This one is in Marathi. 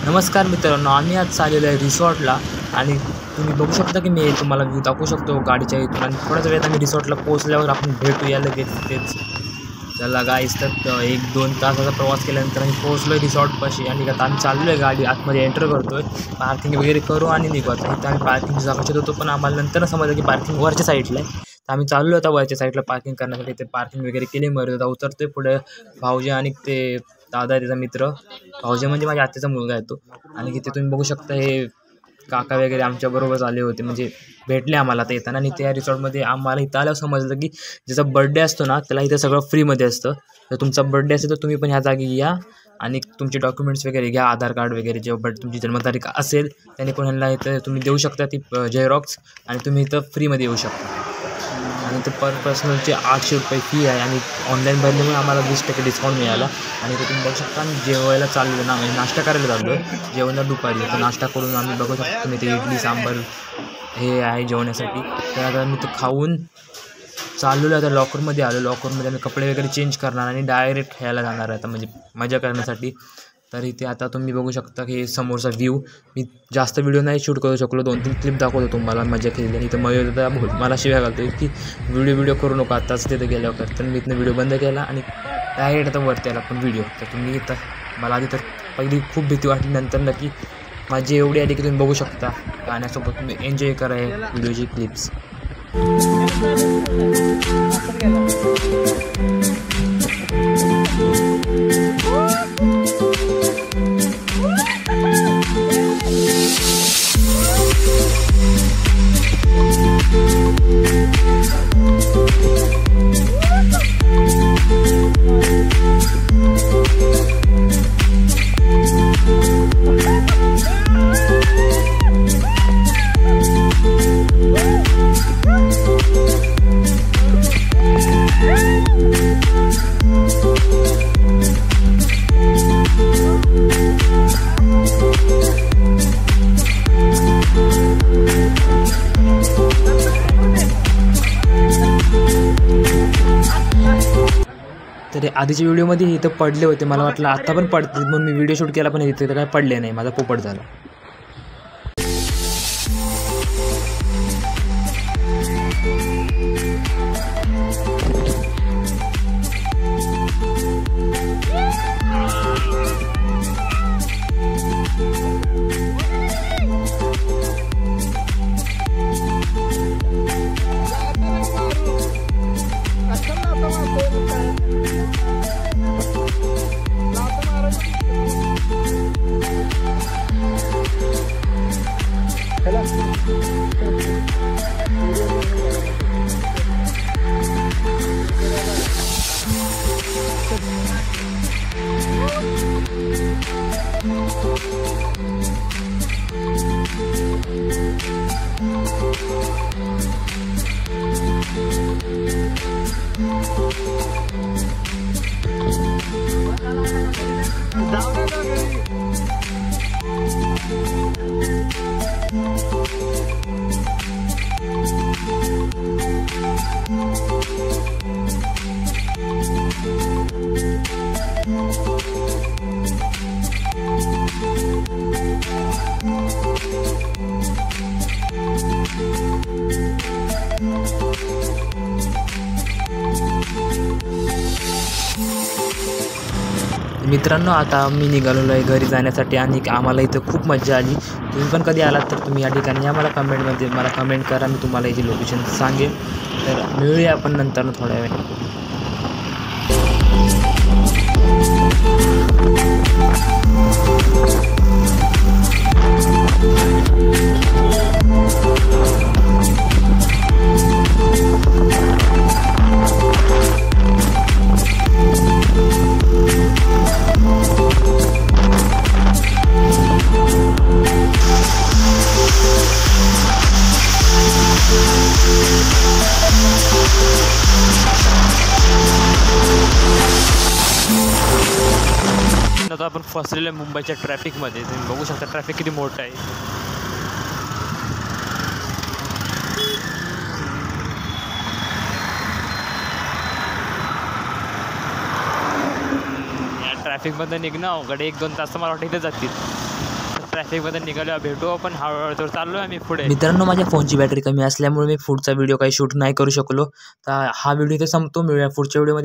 नमस्कार मित्रांनो, आम्ही आज आलेलो आहे रिसॉर्टला आणि तुम्ही बघू शकता की मी तुम्हाला व्ह्यू दाखवू शकतो गाडीच्या इथून आणि थोड्याच वेळात आम्ही रिसॉर्टला पोहोचल्यावर आपण भेटूया लगेच तेच. चला गाईस, तर 1-2 तासाचा प्रवास केल्यानंतर आम्ही पोहोचलो आहे रिसॉर्टपाशी आणि आता आम्ही चाललो आहे गाडी आतमध्ये एंटर करतो आहे. पार्किंग वगैरे करू आणि निघू. आता इथं आम्ही पार्किंगची जागा शोधत होतो, पण आम्हाला नंतर समजलं की पार्किंग वरच्या साईडला आहे. तर आम्ही चाललो आता वरच्या साईडला पार्किंग करण्यासाठी. ते पार्किंग वगैरे केली. मर्यादा उतरतोय पुढे भाऊजी आणि ते दादा आहे त्याचा मित्र. भाऊजी म्हणजे माझ्या आत्याचा मुलगा आहे तो. आणि इथे तुम्ही बघू शकता हे काका वगैरे आमच्याबरोबर आले होते, म्हणजे भेटले आम्हाला आता येताना. आणि त्या रिसॉर्टमध्ये आम्हाला इथं आल्यावर समजलं की ज्याचा बड्डे असतो ना त्याला इथं सगळं फ्रीमध्ये असतं. तर तुमचा बड्डे असेल तर तुम्ही पण ह्या जागी या आणि तुमचे डॉक्युमेंट्स वगैरे घ्या, आधार कार्ड वगैरे, जेव्हा तुमची जन्मतारीख असेल त्याने पण ह्यांना इथं तुम्ही देऊ शकता ती झेरॉक्स, आणि तुम्ही इथं फ्रीमध्ये येऊ शकता. आणि ते पर पर्सनलचे 800 रुपये फी आहे आणि ऑनलाईन भरल्यामुळे आम्हाला 20% डिस्काउंट मिळाला. आणि ते तुम्ही बघू शकता आम्ही जेवायला चाललो ना, म्हणजे नाश्ता करायला चाललो आहे. जेवणाला दुपारी तर नाश्ता करून आम्ही बघू शकतो तुम्ही ते इडली सांबार हे आहे जेवण्यासाठी. तर आता मी ते खाऊन चाललेलो आता लॉकरमध्ये आलो. लॉकरमध्ये आम्ही कपडे वगैरे चेंज करणार आणि डायरेक्ट खेळायला जाणार आहे आता, म्हणजे मजा करण्यासाठी. तर इथे आता तुम्ही बघू शकता की समोरचा व्ह्यू. मी जास्त व्हिडिओ नाही शूट करू शकलो, 2-3 क्लिप दाखवतो तुम्हाला मजा केलेली. आणि इथं मयूर दादा मला शिव्या घालतो की व्हिडिओ करू नका आत्ताच तिथे गेल्यावर. तर मी इथनं व्हिडिओ बंद केला आणि डायरेक्ट आता वरती आला पण व्हिडिओ. तर तुम्ही इथं मला आधी तर पहिली खूप भीती वाटली, नंतर नक्की माझी एवढी आली की तुम्ही बघू शकता. गाण्यासोबत तुम्ही एन्जॉय करा हे व्हिडिओची क्लिप्स. तर आधीच्या व्हिडिओमध्ये इथं पडले होते, मला वाटलं आता पण पडतील म्हणून मी व्हिडिओ शूट केला, पण इथे तर काय पडले नाही, माझा पोपट झाला. मित्रांनो, आता मी निघालेलो आहे घरी जाण्यासाठी आणि आम्हाला इथं खूप मजा आली. तुम्ही पण कधी आलात तर तुम्ही या ठिकाणी आम्हाला कमेंटमध्ये कमेंट करा, मी तुम्हाला याची लोकेशन सांगेन. तर मिळूया आपण नंतर थोड्या वेळ. आता आपण फसलेलो आहे मुंबईच्या ट्रॅफिकमध्ये. तुम्ही बघू शकता ट्रॅफिक किती मोठं आहे. या ट्रॅफिकमध्ये निघणं अवघड. 1-2 तास तर मला वाटतं इथे जातील. ट्रॅफिकमध्ये निघालो, भेटू आपण हळूहळू. तर चाललो आम्ही पुढे. मित्रांनो, माझ्या फोनची बॅटरी कमी असल्यामुळे मी पुढचा व्हिडिओ काही शूट नाही करू शकलो. तर हा व्हिडिओ इथे संपतो. मिळूया पुढच्या व्हिडिओमध्ये.